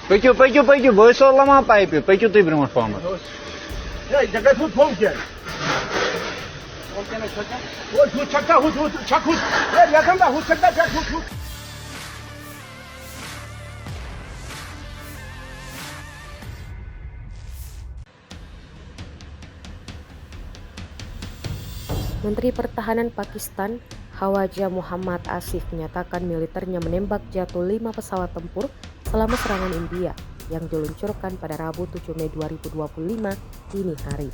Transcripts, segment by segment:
پٔکِو بہٕ ٲسۍ سو لَمان پایپہِ پٔکِو تُہۍ برٛونٛٹھ پہمَتھ Menteri Pertahanan Pakistan Khawaja Muhammad Asif menyatakan militernya menembak jatuh 5 pesawat tempur selama serangan India yang diluncurkan pada Rabu 7 Mei 2025 dini hari.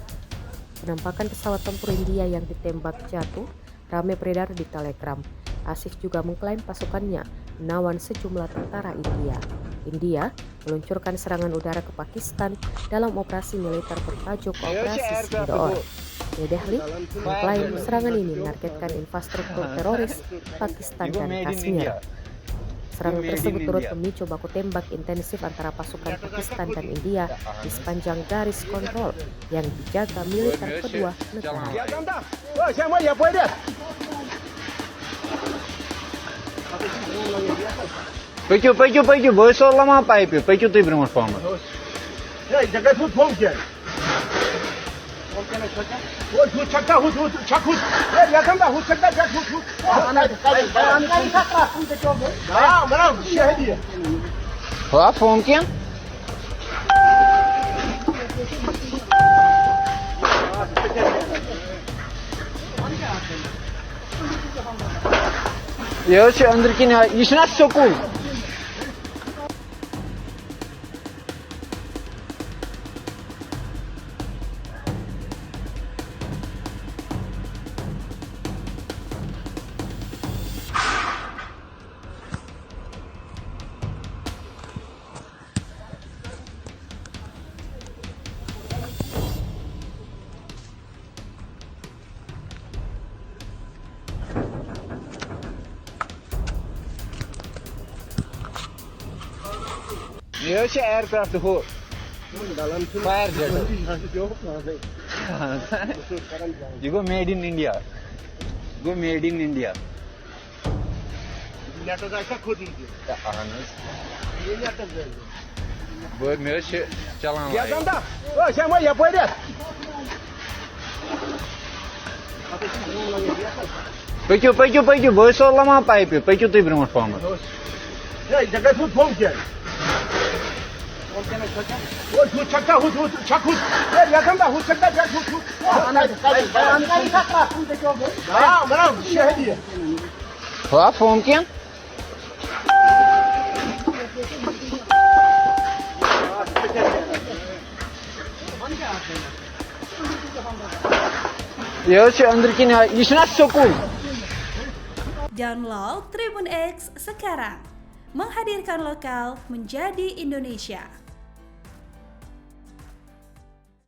Penampakan pesawat tempur India yang ditembak jatuh ramai beredar di Telegram. Asif juga mengklaim pasukannya menawan sejumlah tentara India. India meluncurkan serangan udara ke Pakistan dalam operasi militer bertajuk Operasi Sindoor. New Delhi mengklaim serangan ini menargetkan infrastruktur teroris Pakistan dan Kashmir. Serangan tersebut turut memicu baku tembak intensif antara pasukan Pakistan dan India di sepanjang garis kontrol yang dijaga militer kedua negara. پٔکِو بہٕ ٲسۍ سو لَمان پایپہِ پٔکِو تُہۍ برٛونٛٹھ پہمَتھ ہوا فون کینٛہہ یہِ حظ چھُ أنٛدرٕ کِنۍ یہِ چھُنہ سکوٗل یہِ حظ چھِ اِیَرکرٛافٹ ہُہ فایر جَٹ یہِ گوٚو میڈ اِن اِنڈیا اہن حظ مےٚ حظ چھِ چَلان پٔکِو بہٕ ٲسۍ سو لَمان پایپہِ پٔکِو تُہۍ برٛونٛٹھ پہمَتھ ہوا فون کینٛہہ یہِ حظ چھُ أنٛدرٕ کِنۍ یہِ چھُنہ سکوٗل. Download Tribun X sekarang, menghadirkan lokal menjadi Indonesia.